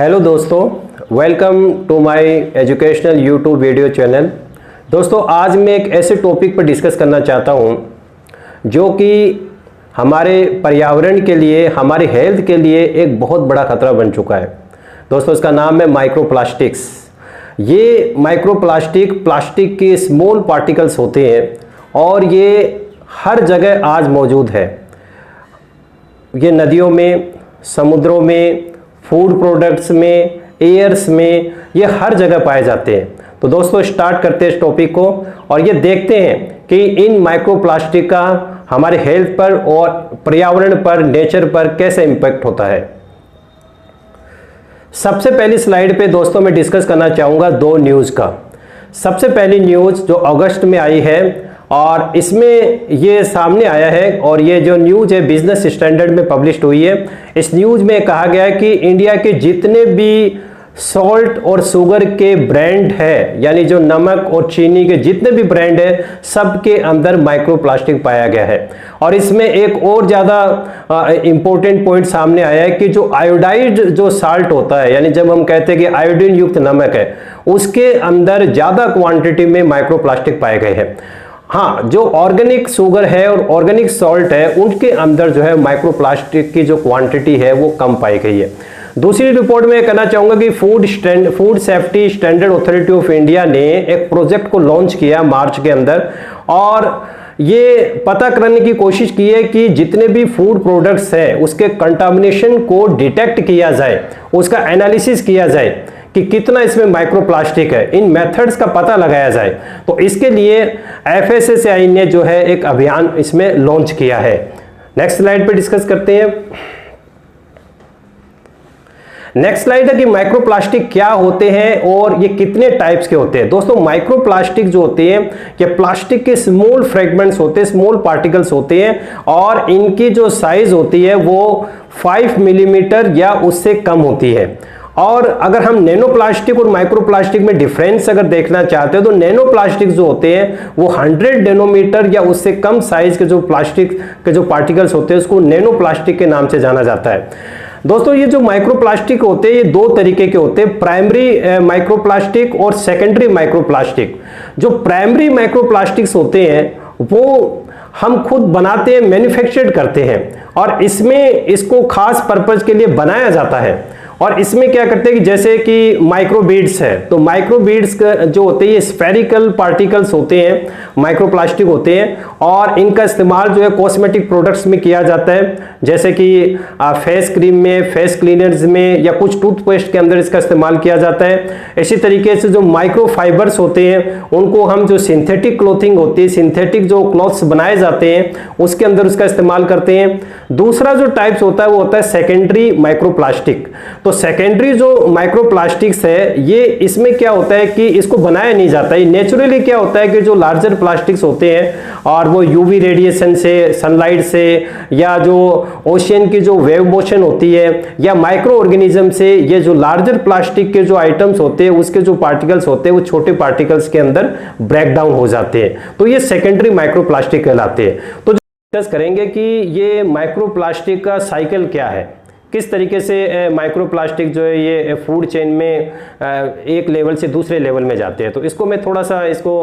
Hello दोस्तों, welcome to my educational YouTube video channel. दोस्तों, आज मैं एक ऐसे टॉपिक पर डिस्कस करना चाहता हूं जो कि हमारे पर्यावरण के लिए, हमारी हेल्थ के लिए एक बहुत बड़ा खतरा बन चुका है। दोस्तों, इसका नाम है माइक्रोप्लास्टिक्स। ये माइक्रोप्लास्टिक प्लास्टिक के स्मॉल पार्टिकल्स होते हैं और ये हर जगह आज मौजूद है। ये नदियों में, समुद्रों में, फूड प्रोडक्ट्स में, एयर्स में, ये हर जगह पाए जाते हैं। तो दोस्तों, स्टार्ट करते हैं इस टॉपिक को और ये देखते हैं कि इन माइक्रोप्लास्टिक का हमारे हेल्थ पर और पर्यावरण पर, नेचर पर कैसे इम्पैक्ट होता है। सबसे पहली स्लाइड पे दोस्तों मैं डिस्कस करना चाहूँगा दो न्यूज़ का। सबसे पहली न्यूज़ जो अगस्त में आई है और इसमें ये सामने आया है, और ये जो न्यूज़ है बिजनेस स्टैंडर्ड में पब्लिश हुई है। इस न्यूज़ में कहा गया है कि इंडिया के जितने भी सॉल्ट और शुगर के ब्रांड है, यानी जो नमक और चीनी के जितने भी ब्रांड है, सबके अंदर माइक्रोप्लास्टिक पाया गया है। और इसमें एक और ज़्यादा इम्पोर्टेंट पॉइंट सामने आया है कि जो आयोडाइड जो साल्ट होता है, यानी जब हम कहते हैं कि आयोडीन युक्त नमक है, उसके अंदर ज़्यादा क्वांटिटी में माइक्रोप्लास्टिक पाए गए हैं। हाँ, जो ऑर्गेनिक शुगर है और ऑर्गेनिक सॉल्ट है, उनके अंदर जो है माइक्रोप्लास्टिक की जो क्वांटिटी है वो कम पाई गई है। दूसरी रिपोर्ट में कहना चाहूँगा कि food safety standard authority of India ने एक प्रोजेक्ट को लॉन्च किया मार्च के अंदर, और ये पता करने की कोशिश की है कि जितने भी फूड प्रोडक्ट्स हैं उसके कंटामिनेशन को डिटेक्ट किया जाए, उसका एनालिसिस किया जाए कि कितना इसमें माइक्रोप्लास्टिक है, इन मेथड्स का पता लगाया जाए। तो इसके लिए FSSAI ने जो है एक अभियान इसमें लॉन्च किया है। नेक्स्ट स्लाइड पे डिस्कस करते हैं। नेक्स्ट स्लाइड है कि माइक्रोप्लास्टिक क्या होते हैं और ये कितने टाइप्स के होते हैं। दोस्तों, माइक्रोप्लास्टिक जो होते हैं ये प्लास्टिक के स्मॉल फ्रेगमेंट्स होते हैं, स्मॉल पार्टिकल्स होते हैं, और इनकी जो साइज होती है वो 5 मिलीमीटर या उससे कम होती है। और अगर हम नैनो प्लास्टिक और माइक्रोप्लास्टिक में डिफरेंस अगर देखना चाहते हैं तो नैनो प्लास्टिक जो होते हैं वो 100 नैनोमीटर या उससे कम साइज के जो प्लास्टिक के जो पार्टिकल्स होते हैं उसको नैनो प्लास्टिक के नाम से जाना जाता है। दोस्तों, ये जो माइक्रोप्लास्टिक होते हैं ये दो तरीके के होते हैं, प्राइमरी माइक्रोप्लास्टिक और सेकेंडरी माइक्रोप्लास्टिक। जो प्राइमरी माइक्रोप्लास्टिक्स होते हैं वो हम खुद बनाते हैं, मैन्युफैक्चर्ड करते हैं, और इसमें इसको खास पर्पज के लिए बनाया जाता है। और इसमें क्या करते हैं कि जैसे कि माइक्रोबीड्स है, तो माइक्रोबीड्स जो होते हैं ये स्फेरिकल पार्टिकल्स होते हैं, माइक्रोप्लास्टिक होते हैं, और इनका इस्तेमाल जो है कॉस्मेटिक प्रोडक्ट्स में किया जाता है, जैसे कि फेस क्रीम में, फेस क्लीनर्स में, या कुछ टूथपेस्ट के अंदर इसका इस्तेमाल किया जाता है। इसी तरीके से जो माइक्रोफाइबर्स होते हैं उनको हम जो सिंथेटिक क्लोथिंग होती है, सिंथेटिक जो क्लॉथ्स बनाए जाते हैं उसके अंदर उसका इस्तेमाल करते हैं। दूसरा जो टाइप्स होता है वो होता है सेकेंडरी माइक्रोप्लास्टिक। तो सेकेंडरी जो माइक्रोप्लास्टिक्स है ये, इसमें क्या होता है कि इसको बनाया नहीं जाता है। नेचुरली क्या होता है कि जो लार्जर प्लास्टिक्स होते हैं और वो यूवी रेडिएशन से, सनलाइट से, या जो ओशियन की जो वेव मोशन होती है, या माइक्रो ऑर्गेनिज्म से, ये जो लार्जर प्लास्टिक के जो आइटम्स होते हैं उसके जो पार्टिकल्स होते हैं वो छोटे पार्टिकल्स के अंदर ब्रेक डाउन हो जाते हैं, तो ये सेकेंडरी माइक्रोप्लास्टिक कहलाते हैं। तो डिस्कस करेंगे कि ये माइक्रोप्लास्टिक का साइकिल क्या है, किस तरीके से माइक्रोप्लास्टिक जो है ये फूड चेन में एक लेवल से दूसरे लेवल में जाते हैं। तो इसको मैं थोड़ा सा इसको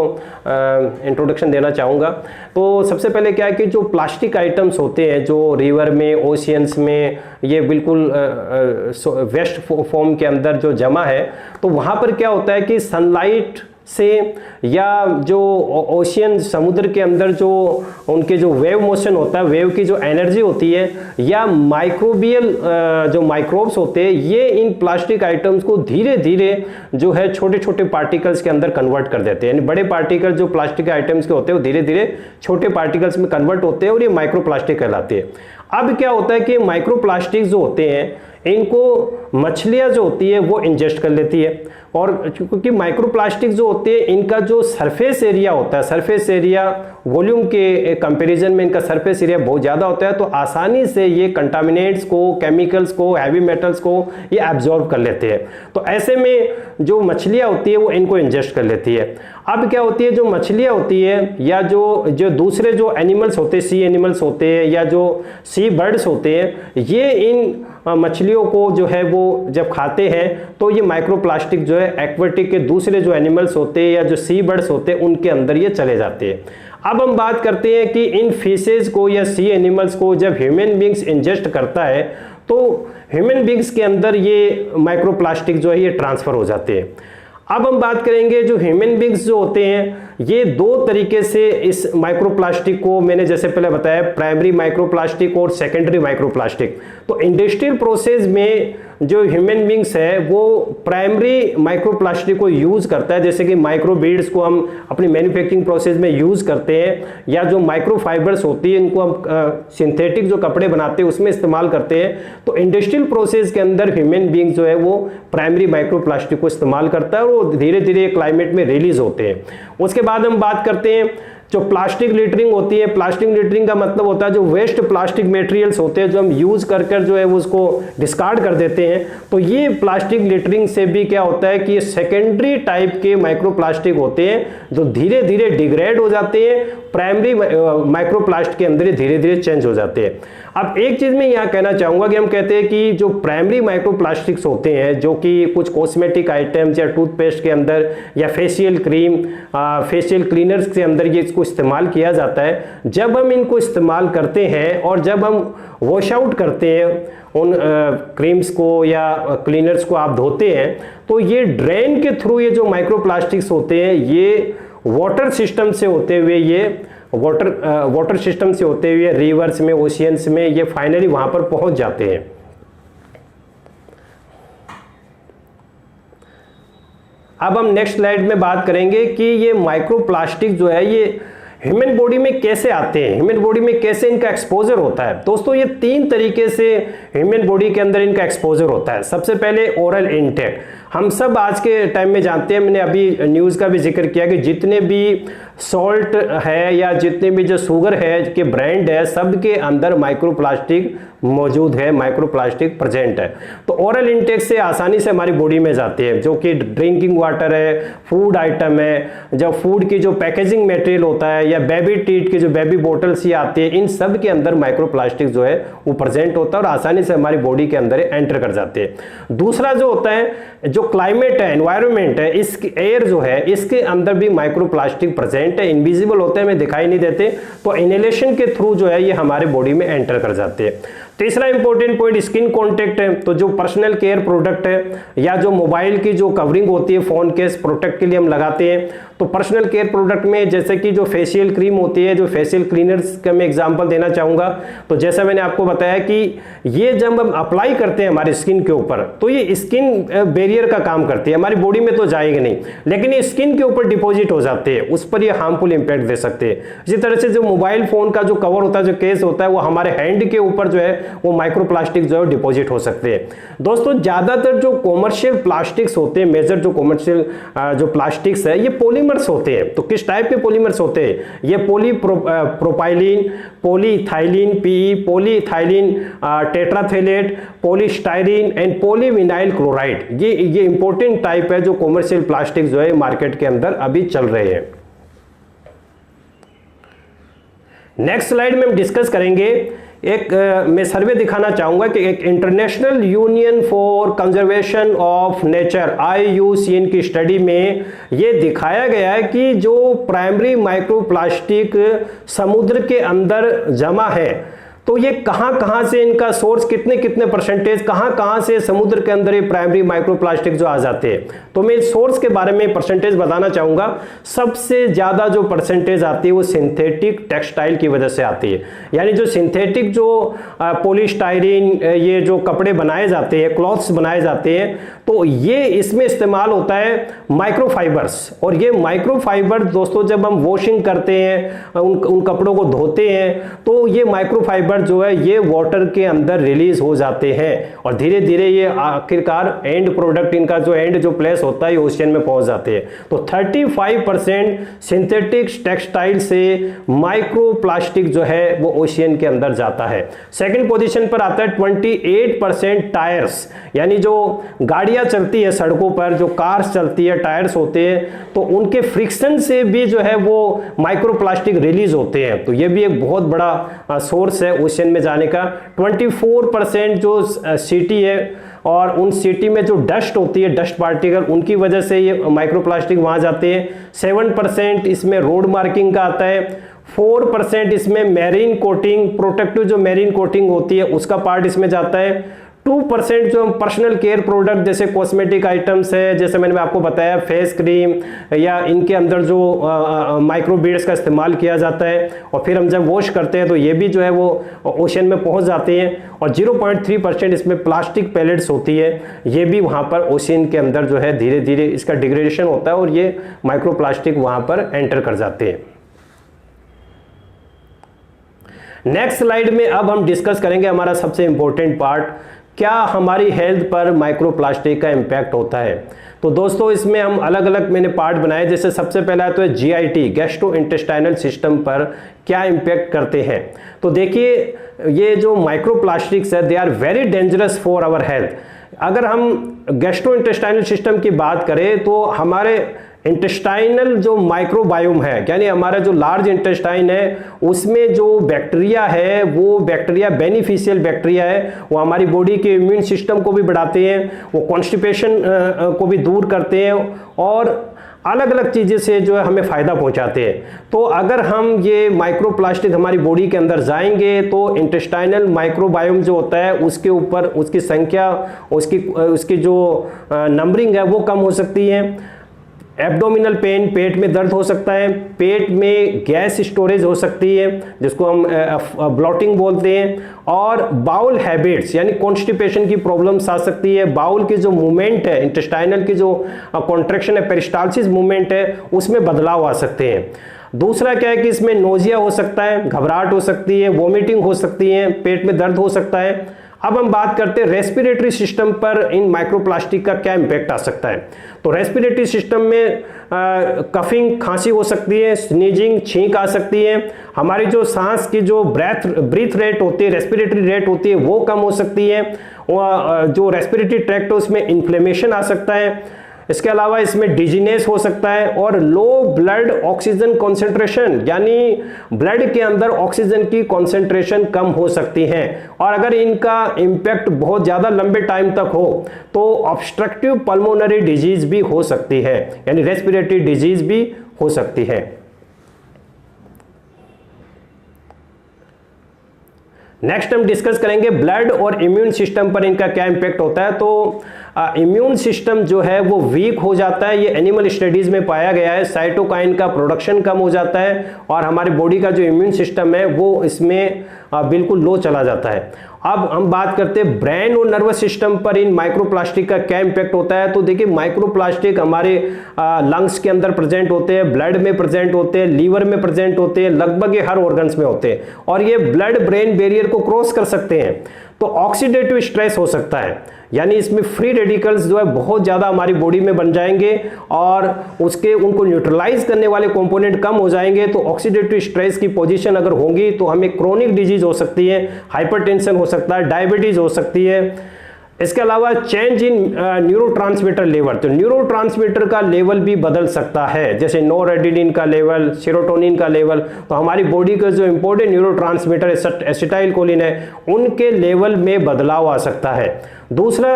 इंट्रोडक्शन देना चाहूँगा। तो सबसे पहले क्या है कि जो प्लास्टिक आइटम्स होते हैं जो रिवर में, ओशियंस में, ये बिल्कुल वेस्ट फॉर्म के अंदर जो जमा है, तो वहाँ पर क्या होता है कि सनलाइट से, या जो ओशियन समुद्र के अंदर जो उनके जो वेव मोशन होता है, वेव की जो एनर्जी होती है, या माइक्रोबियल जो माइक्रोब्स होते हैं, ये इन प्लास्टिक आइटम्स को धीरे धीरे जो है छोटे छोटे पार्टिकल्स के अंदर कन्वर्ट कर देते हैं। यानी बड़े पार्टिकल जो प्लास्टिक आइटम्स के होते हैं वो धीरे धीरे छोटे पार्टिकल्स में कन्वर्ट होते हैं और ये माइक्रोप्लास्टिक कहलाते हैं। अब क्या होता है कि माइक्रोप्लास्टिक जो होते हैं इनको मछलियां जो होती है वो इंजेस्ट कर लेती है, और क्योंकि माइक्रोप्लास्टिक जो होते हैं इनका जो सरफेस एरिया होता है, सरफेस एरिया वॉल्यूम के कंपैरिजन में इनका सरफेस एरिया बहुत ज़्यादा होता है, तो आसानी से ये कंटामिनेंट्स को, केमिकल्स को, हैवी मेटल्स को ये एब्जॉर्ब कर लेते हैं। तो ऐसे में जो मछलियाँ होती है वो इनको इंजेस्ट कर लेती है। अब क्या होती है, जो मछलियाँ होती है या जो दूसरे जो एनिमल्स होते हैं, सी एनिमल्स होते हैं या जो सी बर्ड्स होते हैं, ये इन मछलियों को जो है वो जब खाते हैं तो ये माइक्रोप्लास्टिक जो है एक्वेटिक के दूसरे जो एनिमल्स होते हैं या जो सी बर्ड्स होते हैं उनके अंदर ये चले जाते हैं। अब हम बात करते हैं कि इन फिशेज को या सी एनिमल्स को जब ह्यूमन बींग्स इंजेस्ट करता है तो ह्यूमन बींग्स के अंदर ये माइक्रोप्लास्टिक जो है ये ट्रांसफर हो जाते हैं। अब हम बात करेंगे जो ह्यूमन बींग्स जो होते हैं ये दो तरीके से इस माइक्रोप्लास्टिक को, मैंने जैसे पहले बताया, प्राइमरी माइक्रोप्लास्टिक और सेकेंडरी माइक्रोप्लास्टिक। तो इंडस्ट्रियल प्रोसेस में जो ह्यूमन बींग्स है वो प्राइमरी माइक्रोप्लास्टिक को यूज करता है, जैसे कि माइक्रो बीड्स को हम अपनी मैन्युफैक्चरिंग प्रोसेस में यूज करते हैं, या जो माइक्रो फाइबर्स होती है इनको हम सिंथेटिक जो कपड़े बनाते हैं उसमें इस्तेमाल करते हैं। तो इंडस्ट्रियल प्रोसेस के अंदर ह्यूमन बींग जो है वो प्राइमरी माइक्रोप्लास्टिक को इस्तेमाल करता है और वो धीरे धीरे क्लाइमेट में रिलीज होते हैं। उसके बाद हम बात करते हैं जो प्लास्टिक लिटरिंग होती है। प्लास्टिक लिटरिंग का मतलब होता है जो वेस्ट प्लास्टिक मटेरियल्स होते हैं जो हम यूज कर जो है उसको डिस्कार्ड कर देते हैं। तो ये प्लास्टिक लिटरिंग से भी क्या होता है कि ये सेकेंडरी टाइप के माइक्रोप्लास्टिक होते हैं जो धीरे धीरे डिग्रेड हो जाते हैं, प्राइमरी माइक्रोप्लास्टिक के अंदर धीरे धीरे चेंज हो जाते हैं। अब एक चीज मैं यहाँ कहना चाहूंगा कि हम कहते हैं कि जो प्राइमरी माइक्रोप्लास्टिक्स होते हैं जो कि कुछ कॉस्मेटिक आइटम्स या टूथपेस्ट के अंदर या फेशियल क्रीम, फेशियल क्लीनर्स के अंदर ये इसको इस्तेमाल किया जाता है। जब हम इनको इस्तेमाल करते हैं और जब हम वॉश आउट करते हैं उन क्रीम्स को या क्लीनर्स को आप धोते हैं तो ये ड्रेन के थ्रू ये जो माइक्रोप्लास्टिक्स होते हैं ये वाटर सिस्टम से होते हुए वाटर सिस्टम से होते हुए रिवर्स में, ओशियंस में ये फाइनली वहां पर पहुंच जाते हैं। अब हम नेक्स्ट स्लाइड में बात करेंगे कि ये माइक्रोप्लास्टिक जो है ये ह्यूमन बॉडी में कैसे आते हैं, ह्यूमन बॉडी में कैसे इनका एक्सपोजर होता है। दोस्तों ये तीन तरीके से ह्यूमन बॉडी के अंदर इनका एक्सपोजर होता है। सबसे पहले ओरल इंटेक, हम सब आज के टाइम में जानते हैं, मैंने अभी न्यूज़ का भी जिक्र किया कि जितने भी सॉल्ट है या जितने भी जो शुगर है के ब्रांड है सबके अंदर माइक्रोप्लास्टिक मौजूद है, माइक्रोप्लास्टिक प्रेजेंट है। तो ओरल इंटेक से आसानी से हमारी बॉडी में जाती है, जो कि ड्रिंकिंग वाटर है, फूड आइटम है, जब फूड की जो पैकेजिंग मटेरियल होता है या बेबी टीट की जो बेबी बोटल्स ही आती है, इन सब के अंदर माइक्रोप्लास्टिक जो है वो प्रेजेंट होता है और आसानी से हमारी बॉडी के अंदर एंटर कर जाते हैं। दूसरा जो होता है जो क्लाइमेट है, एनवायरनमेंट है, इस एयर जो है इसके अंदर भी माइक्रोप्लास्टिक प्रेजेंट है, इनविजिबल होते हैं, हमें दिखाई नहीं देते, तो इनहेलेशन के थ्रू जो है ये हमारे बॉडी में एंटर कर जाते हैं। तीसरा इंपॉर्टेंट पॉइंट स्किन कांटेक्ट है। तो जो पर्सनल केयर प्रोडक्ट है या जो मोबाइल की जो कवरिंग होती है फोन केस प्रोटेक्ट के लिए हम लगाते हैं, तो पर्सनल केयर प्रोडक्ट में जैसे कि जो फेशियल क्रीम होती है, जो फेशियल क्लीनर्स का मैं एग्जांपल देना चाहूंगा। तो जैसा मैंने आपको बताया कि ये जब हम अप्लाई करते हैं हमारी स्किन के ऊपर तो ये स्किन बैरियर का काम करती है, हमारी बॉडी में तो जाएगी नहीं लेकिन ये स्किन के ऊपर डिपॉजिट हो जाते हैं, उस पर ये हार्मफुल इंपैक्ट दे सकते हैं। इसी तरह से जो मोबाइल फोन का जो कवर होता है, जो केस होता है, वो हमारे हैंड के ऊपर जो है वो माइक्रोप्लास्टिक जो है डिपॉजिट हो सकते हैं। दोस्तों ज्यादातर जो कॉमर्शियल प्लास्टिक्स होते हैं, मेजर जो कॉमर्शियल जो प्लास्टिक्स है ये पॉलीमर्स होते हैं। तो किस टाइप के पॉलीमर्स होते हैं? ये propylene, polyethylene PE, polyethylene terephthalate, polystyrene and polyvinyl chloride, ये इंपॉर्टेंट टाइप है जो कॉमर्शियल प्लास्टिक जो है मार्केट के अंदर अभी चल रहे हैं। नेक्स्ट स्लाइड में हम डिस्कस करेंगे एक मैं सर्वे दिखाना चाहूंगा कि एक international union for conservation of nature IUCN की स्टडी में ये दिखाया गया है कि जो प्राइमरी माइक्रोप्लास्टिक समुद्र के अंदर जमा है तो ये कहां से इनका सोर्स, कितने परसेंटेज, कहां से समुद्र के अंदर ये प्राइमरी माइक्रोप्लास्टिक जो आ जाते हैं। तो मैं सोर्स के बारे में परसेंटेज बताना चाहूंगा। सबसे ज्यादा जो परसेंटेज आती है वो सिंथेटिक टेक्सटाइल की वजह से आती है। यानी जो सिंथेटिक जो पॉलीस्टाइरीन ये जो कपड़े बनाए जाते हैं, क्लॉथ्स बनाए जाते हैं, तो ये इसमें इस्तेमाल होता है माइक्रोफाइबर्स। और ये माइक्रोफाइबर दोस्तों जब हम वॉशिंग करते हैं, उन कपड़ों को धोते हैं, तो ये माइक्रोफाइबर जो है ये वाटर के अंदर रिलीज हो जाते हैं और धीरे धीरे ये आखिरकार एंड प्रोडक्ट, इनका जो एंड जो प्लेस होता है ओशियन में पहुंच जाते हैं। तो 35% सिंथेटिक टेक्सटाइल से माइक्रोप्लास्टिक जो है वो ओशियन के अंदर जाता है। सेकंड पोजीशन पर आता है 28% टायर्स, यानी जो गाड़ियां चलती है सड़कों पर, जो कार्स चलती है, टायर्स होते हैं, तो उनके फ्रिक्शन से भी जो है वो माइक्रोप्लास्टिक रिलीज होते हैं। तो ये भी एक बहुत बड़ा सोर्स है ओशन में जाने का। 24% जो सिटी है और उन सिटी में जो डस्ट होती है, डस्ट पार्टिकल, उनकी वजह से ये माइक्रोप्लास्टिक वहां जाते हैं। 7% इसमें रोड मार्किंग का आता है। 4% इसमें मैरीन कोटिंग, प्रोटेक्टिव जो मैरीन कोटिंग होती है उसका पार्ट इसमें जाता है। 2% जो पर्सनल केयर प्रोडक्ट जैसे कॉस्मेटिक आइटम्स है, जैसे मैंने आपको बताया फेस क्रीम, या इनके अंदर जो माइक्रो बीड्स का इस्तेमाल किया जाता है और फिर हम जब वॉश करते हैं तो ये भी जो है वो ओशन में पहुंच जाते हैं। और 0.3% इसमें प्लास्टिक पैलेट्स होती है, ये भी वहां पर ओशन के अंदर जो है धीरे धीरे इसका डिग्रेडेशन होता है और ये माइक्रो प्लास्टिक वहां पर एंटर कर जाते हैं। नेक्स्ट स्लाइड में अब हम डिस्कस करेंगे हमारा सबसे इंपॉर्टेंट पार्ट, क्या हमारी हेल्थ पर माइक्रोप्लास्टिक का इम्पैक्ट होता है। तो दोस्तों इसमें हम अलग अलग मैंने पार्ट बनाए, जैसे सबसे पहला तो है जीआईटी, गैस्ट्रो इंटेस्टाइनल सिस्टम पर क्या इम्पैक्ट करते हैं। तो देखिए ये जो माइक्रोप्लास्टिक्स है they are very dangerous for our health. अगर हम गैस्ट्रो इंटेस्टाइनल सिस्टम की बात करें तो हमारे इंटेस्टाइनल जो माइक्रोबायोम है, यानी हमारा जो लार्ज इंटेस्टाइन है उसमें जो बैक्टीरिया है वो बैक्टीरिया बेनिफिशियल बैक्टीरिया है, वो हमारी बॉडी के इम्यून सिस्टम को भी बढ़ाते हैं, वो कॉन्स्टिपेशन को भी दूर करते हैं और अलग अलग चीज़ें से जो है हमें फ़ायदा पहुंचाते हैं। तो अगर हम ये माइक्रोप्लास्टिक हमारी बॉडी के अंदर जाएंगे तो इंटेस्टाइनल माइक्रोबायोम जो होता है उसके ऊपर उसकी संख्या, उसकी जो नंबरिंग है वो कम हो सकती है। एब्डोमिनल पेन, पेट में दर्द हो सकता है, पेट में गैस स्टोरेज हो सकती है जिसको हम ब्लॉटिंग बोलते हैं, और बाउल हैबिट्स यानी कॉन्स्टिपेशन की प्रॉब्लम्स आ सकती है। बाउल की जो मूवमेंट है, इंटेस्टाइनल की जो कॉन्ट्रैक्शन है, पेरिस्टाल्सिस मूवमेंट है, उसमें बदलाव आ सकते हैं। दूसरा क्या है कि इसमें नोजिया हो सकता है, घबराहट हो सकती है, वॉमिटिंग हो सकती है, पेट में दर्द हो सकता है। अब हम बात करते हैं रेस्पिरेटरी सिस्टम पर इन माइक्रोप्लास्टिक का क्या इम्पैक्ट आ सकता है। तो रेस्पिरेटरी सिस्टम में कफिंग, खांसी हो सकती है, स्नीजिंग, छींक आ सकती है, हमारी जो सांस की जो ब्रीथ रेट होती है, रेस्पिरेटरी रेट होती है वो कम हो सकती है, जो रेस्पिरेटरी ट्रैक्ट है उसमें इन्फ्लेमेशन आ सकता है। इसके अलावा इसमें डिजीनेस हो सकता है और लो ब्लड ऑक्सीजन कॉन्सेंट्रेशन, यानी ब्लड के अंदर ऑक्सीजन की कॉन्सेंट्रेशन कम हो सकती है। और अगर इनका इम्पैक्ट बहुत ज़्यादा लंबे टाइम तक हो तो ऑब्स्ट्रक्टिव पल्मोनरी डिजीज भी हो सकती है, यानी रेस्पिरेटरी डिजीज भी हो सकती है। नेक्स्ट हम डिस्कस करेंगे ब्लड और इम्यून सिस्टम पर इनका क्या इम्पैक्ट होता है। तो इम्यून सिस्टम जो है वो वीक हो जाता है, ये एनिमल स्टडीज में पाया गया है। साइटोकाइन का प्रोडक्शन कम हो जाता है और हमारी बॉडी का जो इम्यून सिस्टम है वो इसमें बिल्कुल लो चला जाता है। अब हम बात करते हैं ब्रेन और नर्वस सिस्टम पर इन माइक्रोप्लास्टिक का क्या इम्पैक्ट होता है। तो देखिए माइक्रोप्लास्टिक हमारे लंग्स के अंदर प्रेजेंट होते हैं, ब्लड में प्रेजेंट होते हैं, लीवर में प्रेजेंट होते हैं, लगभग ये हर ऑर्गन्स में होते हैं और ये ब्लड ब्रेन बैरियर को क्रॉस कर सकते हैं। तो ऑक्सीडेटिव स्ट्रेस हो सकता है, यानी इसमें फ्री रेडिकल्स जो है बहुत ज़्यादा हमारी बॉडी में बन जाएंगे और उनको न्यूट्रलाइज करने वाले कंपोनेंट कम हो जाएंगे। तो ऑक्सीडेटिव स्ट्रेस की पोजीशन अगर होगी तो हमें क्रोनिक डिजीज हो सकती है, हाइपरटेंशन हो सकता है, डायबिटीज हो सकती है। इसके अलावा चेंज इन न्यूरोट्रांसमीटर लेवल, तो न्यूरोट्रांसमीटर का लेवल भी बदल सकता है, जैसे नोरेडिनिन का लेवल, सेरोटोनिन का लेवल। तो हमारी बॉडी का जो इंपॉर्टेंट न्यूरोट्रांसमीटर एसिटाइल कोलिन है उनके लेवल में बदलाव आ सकता है। दूसरा,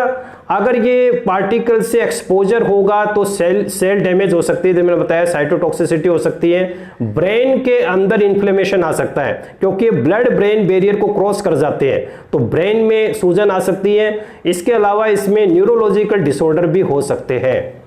अगर ये पार्टिकल से एक्सपोजर होगा तो सेल डैमेज हो सकती है, जैसे मैंने बताया साइटोटॉक्सिसिटी हो सकती है, ब्रेन के अंदर इन्फ्लेमेशन आ सकता है क्योंकि ब्लड ब्रेन बैरियर को क्रॉस कर जाते हैं तो ब्रेन में सूजन आ सकती है। इसके अलावा इसमें न्यूरोलॉजिकल डिसऑर्डर भी हो सकते हैं।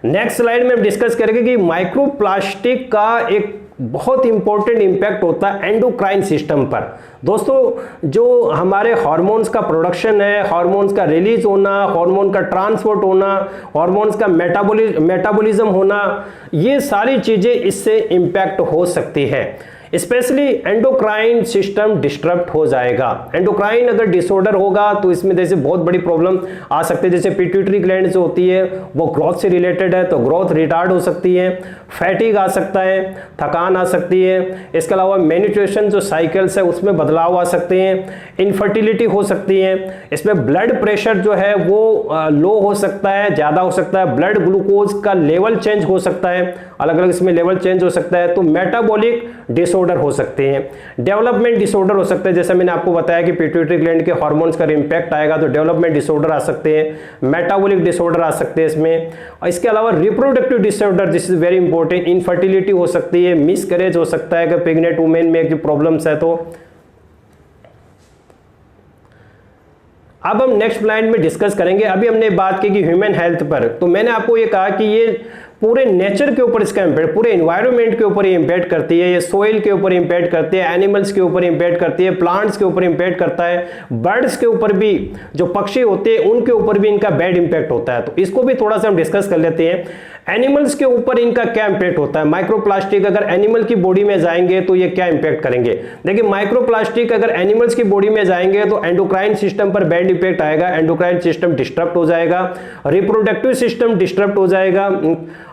नेक्स्ट स्लाइड में हम डिस्कस करेंगे कि माइक्रोप्लास्टिक का एक बहुत इंपॉर्टेंट इंपैक्ट होता है एंडोक्राइन सिस्टम पर। दोस्तों जो हमारे हार्मोन्स का प्रोडक्शन है, हार्मोन्स का रिलीज होना, हार्मोन का ट्रांसपोर्ट होना, हार्मोन्स का मेटाबॉलिज्म होना, ये सारी चीजें इससे इंपैक्ट हो सकती है। स्पेशली एंडोक्राइन सिस्टम डिस्टर्ब हो जाएगा। एंडोक्राइन अगर डिसऑर्डर होगा तो इसमें जैसे बहुत बड़ी प्रॉब्लम आ सकती है, जैसे पिट्यूटरी ग्लैंड जो होती है वो ग्रोथ से रिलेटेड है तो ग्रोथ रिटार्ड हो सकती है, फैटिग आ सकता है, थकान आ सकती है। इसके अलावा मेन्यूट्रिशन जो साइकिल्स है उसमें बदलाव आ सकते हैं, इनफर्टिलिटी हो सकती है। इसमें ब्लड प्रेशर जो है वो लो हो सकता है, ज्यादा हो सकता है, ब्लड ग्लूकोज का लेवल चेंज हो सकता है, अलग अलग इसमें लेवल चेंज हो सकता है। तो मेटाबॉलिक डिसऑर्डर हो सकते हैं, डेवलपमेंट डिसऑर्डर हो सकते हैं, जैसे मैंने आपको बताया कि पिट्यूटरी ग्लैंड के हार्मोन्स का इंपैक्ट आएगा तो डेवलपमेंट डिसऑर्डर आ सकते हैं, मेटाबॉलिक डिसऑर्डर आ सकते हैं इसमें। और इसके अलावा reproductive disorder, this is very important, infertility हो सकती है, मिसकैरेज हो सकता है कि प्रेग्नेंट वुमेन में जो प्रॉब्लम्स है। तो अब हम नेक्स्ट स्लाइड में डिस्कस करेंगे। अभी हमने बात की कि ह्यूमन हेल्थ पर, तो मैंने आपको ये कहा कि ये पूरे नेचर के ऊपर इसका इम्पैक्ट, पूरे एनवायरनमेंट के ऊपर ये इम्पैक्ट करती है, ये सोइल के ऊपर इम्पैक्ट करती है, एनिमल्स के ऊपर इम्पैक्ट करती है, प्लांट्स के ऊपर इम्पैक्ट करता है, बर्ड्स के ऊपर भी, जो पक्षी होते हैं उनके ऊपर भी इनका बैड इम्पैक्ट होता है। तो इसको भी थोड़ा सा हम डिस्कस कर लेते हैं। एनिमल्स के ऊपर इनका क्या इंपैक्ट होता है, माइक्रोप्लास्टिक अगर एनिमल की बॉडी में जाएंगे तो ये क्या इंपैक्ट करेंगे। देखिए माइक्रोप्लास्टिक अगर एनिमल्स की बॉडी में जाएंगे तो एंडोक्राइन सिस्टम पर बैड इंपैक्ट आएगा, एंडोक्राइन सिस्टम डिस्टर्ब हो जाएगा, रिप्रोडक्टिव सिस्टम डिस्टर्ब हो जाएगा,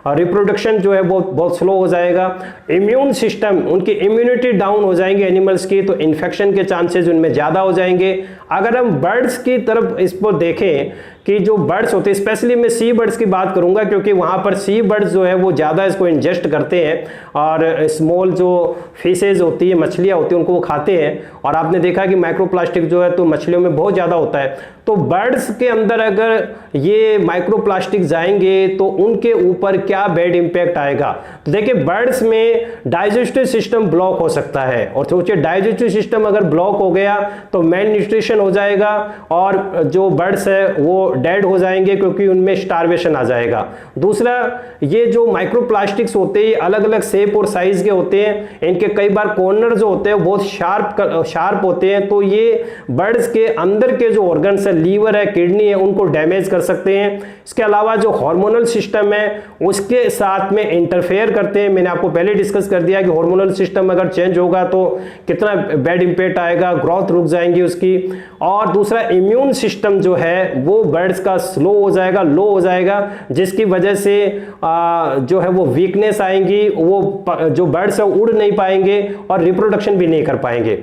रिप्रोडक्शन जो है बहुत स्लो हो जाएगा, इम्यून सिस्टम, उनकी इम्यूनिटी डाउन हो जाएंगे एनिमल्स की, तो इन्फेक्शन के चांसेस उनमें ज्यादा हो जाएंगे। अगर हम बर्ड्स की तरफ इस पर देखें कि जो बर्ड्स होते हैं, स्पेशली मैं सी बर्ड्स की बात करूंगा क्योंकि वहां पर सी बर्ड्स जो है वो ज्यादा इसको इंजेस्ट करते हैं और स्मॉल जो फिशेज होती है, मछलियां होती है, उनको वो खाते हैं। और आपने देखा कि माइक्रोप्लास्टिक जो है तो मछलियों में बहुत ज्यादा होता है। तो बर्ड्स के अंदर अगर ये माइक्रोप्लास्टिक जाएंगे तो उनके ऊपर क्या बैड इंपैक्ट आएगा। तो देखिए बर्ड्स में डाइजेस्टिव सिस्टम ब्लॉक हो सकता है, और सोचिए डाइजेस्टिव सिस्टम अगर ब्लॉक हो गया तो मेल न्यूट्रिशन हो जाएगा और जो बर्ड्स है वो डेड हो जाएंगे क्योंकि उनमें स्टारवेशन आ जाएगा। दूसरा, ये जो माइक्रोप्लास्टिक्स होते हैं अलग अलग शेप और साइज के होते हैं, इनके कई बार कॉर्नर जो होते हैं बहुत शार्प होते हैं, तो ये बर्ड्स के अंदर के जो ऑर्गन्स है, लीवर है, किडनी है, उनको डैमेज कर सकते हैं। इसके अलावा जो हार्मोनल सिस्टम है उसके साथ में इंटरफेयर करते हैं। मैंने आपको पहले डिस्कस कर दिया कि हार्मोनल सिस्टम अगर चेंज होगा तो कितना बैड इंपैक्ट आएगा, ग्रोथ रुक जाएंगी उसकी। और दूसरा, इम्यून सिस्टम जो है वो बर्ड्स का स्लो हो जाएगा, लो हो जाएगा, जिसकी वजह से जो है वो वीकनेस आएंगी, वो जो बर्ड्स है उड़ नहीं पाएंगे और रिप्रोडक्शन भी नहीं कर पाएंगे।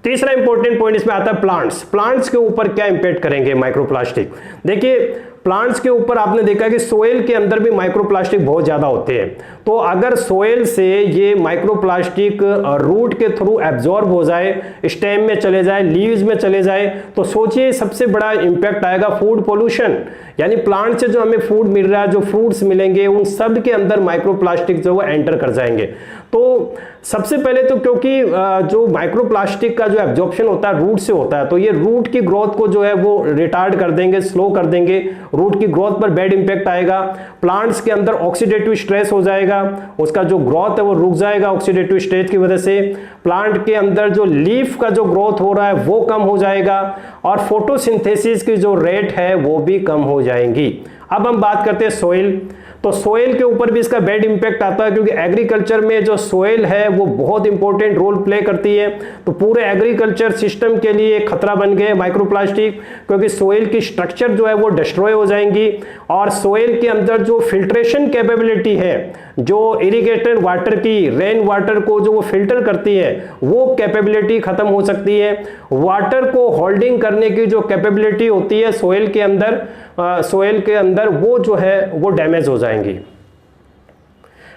तीसरा इंपॉर्टेंट पॉइंट इसमें आता है प्लांट्स के ऊपर क्या इंपैक्ट करेंगे माइक्रोप्लास्टिक। देखिए प्लांट्स के ऊपर आपने देखा कि सोइल के अंदर भी माइक्रोप्लास्टिक बहुत ज्यादा होते हैं। तो अगर सोइल से ये माइक्रोप्लास्टिक रूट के थ्रू एब्जॉर्ब हो जाए, स्टेम में चले जाए, लीव्स में चले जाए, तो सोचिए सबसे बड़ा इंपैक्ट आएगा फूड पोल्यूशन। यानी प्लांट से जो हमें फूड मिल रहा है, जो फ्रूट्स मिलेंगे, उन सब के अंदर माइक्रोप्लास्टिक जो है एंटर कर जाएंगे। तो सबसे पहले तो क्योंकि जो माइक्रोप्लास्टिक का जो एब्जॉर्प्शन होता है रूट से होता है, तो ये रूट की ग्रोथ को जो है वो रिटार्ड कर देंगे, स्लो कर देंगे, रूट की ग्रोथ पर बैड इंपैक्ट आएगा। प्लांट्स के अंदर ऑक्सीडेटिव स्ट्रेस हो जाएगा, उसका जो ग्रोथ है वो रुक जाएगा ऑक्सीडेटिव स्ट्रेस की वजह से। प्लांट के अंदर जो लीफ का जो ग्रोथ हो रहा है वो कम हो जाएगा और फोटोसिंथेसिस की जो रेट है वो भी कम हो जाएंगी। अब हम बात करते हैं सोइल। तो सोइल के ऊपर भी इसका बैड इंपैक्ट आता है क्योंकि एग्रीकल्चर में जो सोइल है वो बहुत इंपॉर्टेंट रोल प्ले करती है। तो पूरे एग्रीकल्चर सिस्टम के लिए एक खतरा बन गए माइक्रोप्लास्टिक, क्योंकि सोइल की स्ट्रक्चर जो है वो डिस्ट्रॉय हो जाएंगी और सोइल के अंदर जो फिल्ट्रेशन कैपेबिलिटी है, जो इरिगेटेड वाटर की, रेन वाटर को जो वो फिल्टर करती है, वो कैपेबिलिटी खत्म हो सकती है। वाटर को होल्डिंग करने की जो कैपेबिलिटी होती है सोइल के अंदर वो जो है वो डैमेज हो जाएंगी।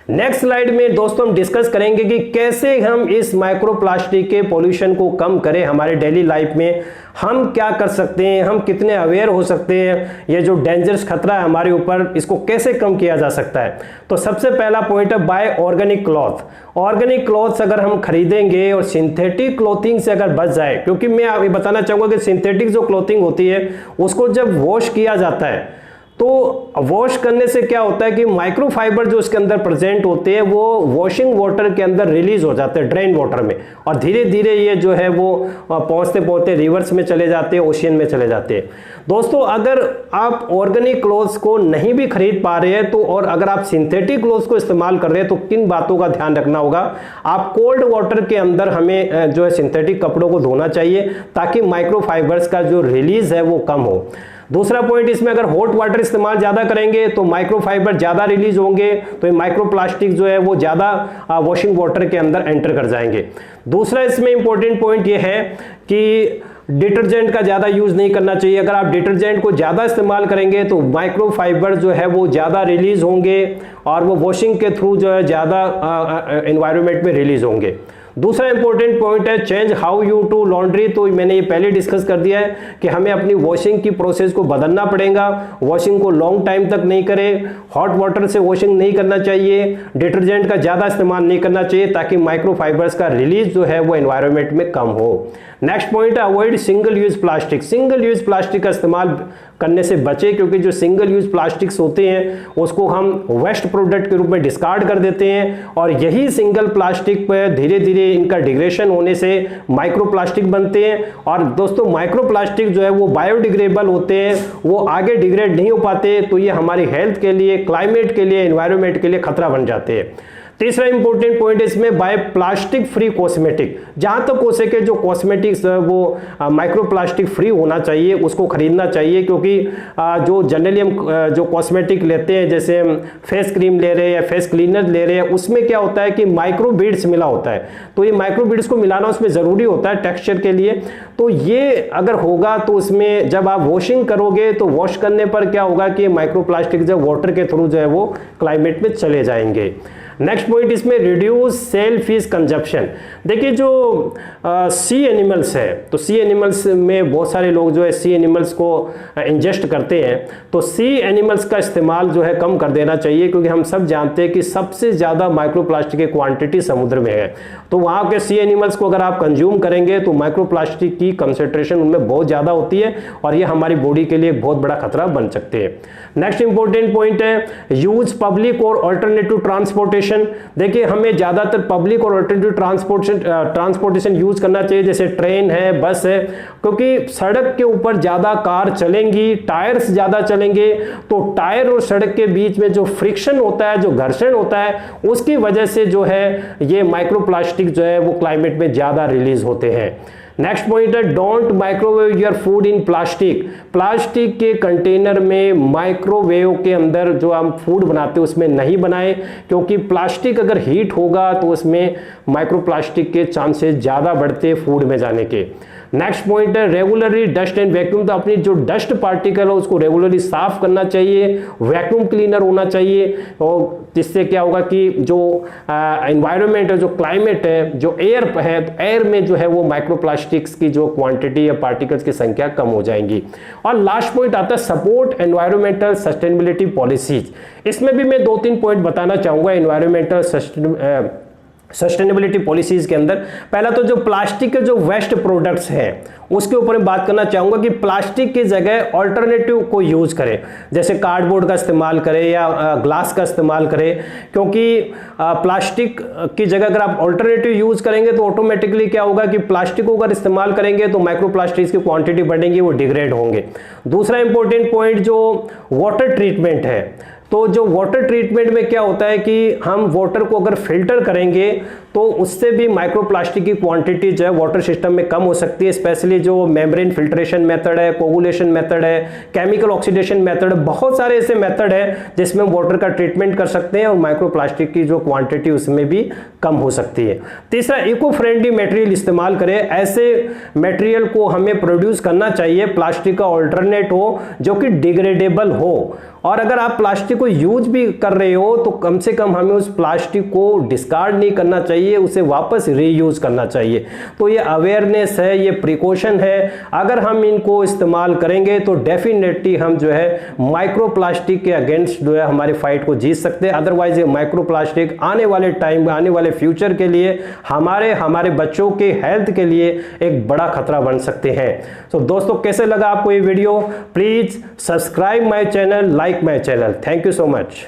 नेक्स्ट स्लाइड में दोस्तों हम डिस्कस करेंगे कि कैसे हम इस माइक्रोप्लास्टिक के पॉल्यूशन को कम करें हमारे डेली लाइफ में। हम क्या कर सकते हैं, हम कितने अवेयर हो सकते हैं, ये जो डेंजरस खतरा है हमारे ऊपर, इसको कैसे कम किया जा सकता है। तो सबसे पहला पॉइंट है buy organic cloth. Organic cloths अगर हम खरीदेंगे और सिंथेटिक क्लॉथिंग से अगर बच जाए, क्योंकि मैं ये बताना चाहूंगा कि सिंथेटिक जो क्लॉथिंग होती है उसको जब वॉश किया जाता है तो वॉश करने से क्या होता है कि माइक्रोफाइबर जो इसके अंदर प्रेजेंट होते हैं वो वॉशिंग वाटर के अंदर रिलीज हो जाते हैं ड्रेन वाटर में, और धीरे धीरे ये जो है वो पहुंचते पहुंचते रिवर्स में चले जाते हैं, ओशियन में चले जाते हैं। दोस्तों अगर आप ऑर्गेनिक क्लोथ्स को नहीं भी खरीद पा रहे हैं तो, और अगर आप सिंथेटिक क्लोथ्स को इस्तेमाल कर रहे हैं तो किन बातों का ध्यान रखना होगा। आप कोल्ड वाटर के अंदर हमें जो है सिंथेटिक कपड़ों को धोना चाहिए ताकि माइक्रोफाइबर्स का जो रिलीज है वो कम हो। दूसरा पॉइंट इसमें, अगर हॉट वाटर इस्तेमाल ज्यादा करेंगे तो माइक्रोफाइबर ज्यादा रिलीज होंगे, तो ये माइक्रोप्लास्टिक जो है वो ज्यादा वॉशिंग वाटर के अंदर एंटर कर जाएंगे। दूसरा इसमें इंपॉर्टेंट पॉइंट ये है कि डिटर्जेंट का ज्यादा यूज नहीं करना चाहिए। अगर आप डिटर्जेंट को ज्यादा इस्तेमाल करेंगे तो माइक्रोफाइबर जो है वो ज्यादा रिलीज होंगे और वो वॉशिंग के थ्रू जो है ज्यादा एनवायरनमेंट में रिलीज होंगे। दूसरा इंपॉर्टेंट पॉइंट है change how you to laundry. तो मैंने ये पहले डिस्कस कर दिया है कि हमें अपनी वॉशिंग की प्रोसेस को बदलना पड़ेगा। वॉशिंग को लॉन्ग टाइम तक नहीं करें, हॉट वाटर से वॉशिंग नहीं करना चाहिए, डिटर्जेंट का ज़्यादा इस्तेमाल नहीं करना चाहिए ताकि माइक्रोफाइबर्स का रिलीज जो है वो एनवायरनमेंट में कम हो। नेक्स्ट पॉइंट है avoid single use plastic. Single use plastic का इस्तेमाल करने से बचे, क्योंकि जो सिंगल यूज प्लास्टिक्स होते हैं उसको हम वेस्ट प्रोडक्ट के रूप में डिस्कार्ड कर देते हैं, और यही सिंगल प्लास्टिक पर धीरे धीरे इनका डिग्रेडेशन होने से माइक्रोप्लास्टिक बनते हैं। और दोस्तों माइक्रोप्लास्टिक जो है वो बायोडिग्रेडेबल होते हैं, वो आगे डिग्रेड नहीं हो पाते, तो ये हमारी हेल्थ के लिए, क्लाइमेट के लिए, एनवायरनमेंट के लिए खतरा बन जाते हैं। तीसरा इंपॉर्टेंट पॉइंट इसमें बाय प्लास्टिक फ्री कॉस्मेटिक। जहां तक हो सके जो कॉस्मेटिक्स वो माइक्रोप्लास्टिक फ्री होना चाहिए, उसको खरीदना चाहिए, क्योंकि जो जनरली हम जो कॉस्मेटिक लेते हैं, जैसे हम फेस क्रीम ले रहे हैं या फेस क्लीनर ले रहे हैं, उसमें क्या होता है कि माइक्रो बीड्स मिला होता है। तो ये माइक्रो बीड्स को मिलाना उसमें ज़रूरी होता है टेक्सचर के लिए। तो ये अगर होगा तो उसमें जब आप वॉशिंग करोगे तो वॉश करने पर क्या होगा कि माइक्रोप्लास्टिक जब वाटर के थ्रू जो है वो क्लाइमेट में चले जाएंगे। नेक्स्ट पॉइंट इसमें रिड्यूस सेल फिश कंजप्शन। देखिए जो सी एनिमल्स है, तो सी एनिमल्स में बहुत सारे लोग जो है सी एनिमल्स को इंजेस्ट करते हैं, तो सी एनिमल्स का इस्तेमाल जो है कम कर देना चाहिए, क्योंकि हम सब जानते हैं कि सबसे ज़्यादा माइक्रोप्लास्टिक की क्वांटिटी समुद्र में है। तो वहाँ के सी एनिमल्स को अगर आप कंज्यूम करेंगे तो माइक्रोप्लास्टिक की कंसेंट्रेशन उनमें बहुत ज़्यादा होती है, और ये हमारी बॉडी के लिए बहुत बड़ा खतरा बन सकते हैं। नेक्स्ट इंपॉर्टेंट पॉइंट है यूज पब्लिक और अल्टरनेटिव ट्रांसपोर्टेशन। देखिए हमें ज्यादातर पब्लिक और अल्टरनेटिव ट्रांसपोर्टेशन यूज करना चाहिए, जैसे ट्रेन है, बस है, क्योंकि सड़क के ऊपर ज्यादा कार चलेंगी, टायर्स ज्यादा चलेंगे, तो टायर और सड़क के बीच में जो फ्रिक्शन होता है, जो घर्षण होता है, उसकी वजह से जो है ये माइक्रोप्लास्टिक जो है वो क्लाइमेट में ज्यादा रिलीज होते हैं। नेक्स्ट पॉइंट है don't microwave your food in plastic. Plastic के कंटेनर में माइक्रोवेव के अंदर जो हम फूड बनाते हैं उसमें नहीं बनाएं, क्योंकि प्लास्टिक अगर हीट होगा तो उसमें माइक्रोप्लास्टिक के चांसेस ज़्यादा बढ़ते हैं फूड में जाने के। नेक्स्ट पॉइंट है रेगुलरली डस्ट एंड वैक्यूम। तो अपनी जो डस्ट पार्टिकल है उसको रेगुलरली साफ करना चाहिए, वैक्यूम क्लीनर होना चाहिए, और जिससे क्या होगा कि जो एनवायरनमेंट है, जो क्लाइमेट है, जो एयर है, तो एयर में जो है वो माइक्रोप्लास्टिक्स की जो क्वांटिटी या पार्टिकल्स की संख्या कम हो जाएंगी। और लास्ट पॉइंट आता है सपोर्ट एनवायरमेंटल सस्टेनेबिलिटी पॉलिसीज। इसमें भी मैं 2-3 पॉइंट बताना चाहूंगा एनवायरमेंटल सस्टेनेबिलिटी पॉलिसीज के अंदर। पहला तो जो प्लास्टिक के जो वेस्ट प्रोडक्ट्स हैं उसके ऊपर मैं बात करना चाहूंगा कि प्लास्टिक की जगह ऑल्टरनेटिव को यूज करें, जैसे कार्डबोर्ड का इस्तेमाल करें या ग्लास का इस्तेमाल करें, क्योंकि प्लास्टिक की जगह अगर आप ऑल्टरनेटिव यूज करेंगे तो ऑटोमेटिकली क्या होगा कि प्लास्टिक को अगर इस्तेमाल करेंगे तो माइक्रोप्लास्टिक्स की क्वांटिटी बढ़ेंगी, वो डिग्रेड होंगे। दूसरा इंपॉर्टेंट पॉइंट जो वाटर ट्रीटमेंट है, तो जो वाटर ट्रीटमेंट में क्या होता है कि हम वाटर को अगर फिल्टर करेंगे तो उससे भी माइक्रोप्लास्टिक की क्वांटिटी जो है वाटर सिस्टम में कम हो सकती है। स्पेशली जो मेम्ब्रेन फिल्ट्रेशन मेथड है, कोगुलेशन मेथड है, केमिकल ऑक्सीडेशन मेथड है, बहुत सारे ऐसे मेथड है जिसमें वाटर का ट्रीटमेंट कर सकते हैं और माइक्रोप्लास्टिक की जो क्वांटिटी उसमें भी कम हो सकती है। तीसरा इको फ्रेंडली मटेरियल इस्तेमाल करें। ऐसे मटेरियल को हमें प्रोड्यूस करना चाहिए, प्लास्टिक का ऑल्टरनेट हो जो कि डिग्रेडेबल हो, और अगर आप प्लास्टिक को यूज भी कर रहे हो तो कम से कम हमें उस प्लास्टिक को डिस्कार्ड नहीं करना चाहिए, चाहिए, उसे वापस रीयूज करना चाहिए। तो ये अवेयरनेस है, ये प्रिकॉशन है, अगर हम इनको इस्तेमाल करेंगे तो डेफिनेटली हम जो है माइक्रो प्लास्टिक के अगेंस्ट जो है हमारी फाइट को जीत सकते हैं। अदरवाइज ये माइक्रो प्लास्टिक आने वाले टाइम में, आने वाले फ्यूचर के लिए, हमारे बच्चों के हेल्थ के लिए एक बड़ा खतरा बन सकते हैं। तो दोस्तों, कैसे लगा आपको ये video? Please subscribe my channel, like my channel. Thank you so much.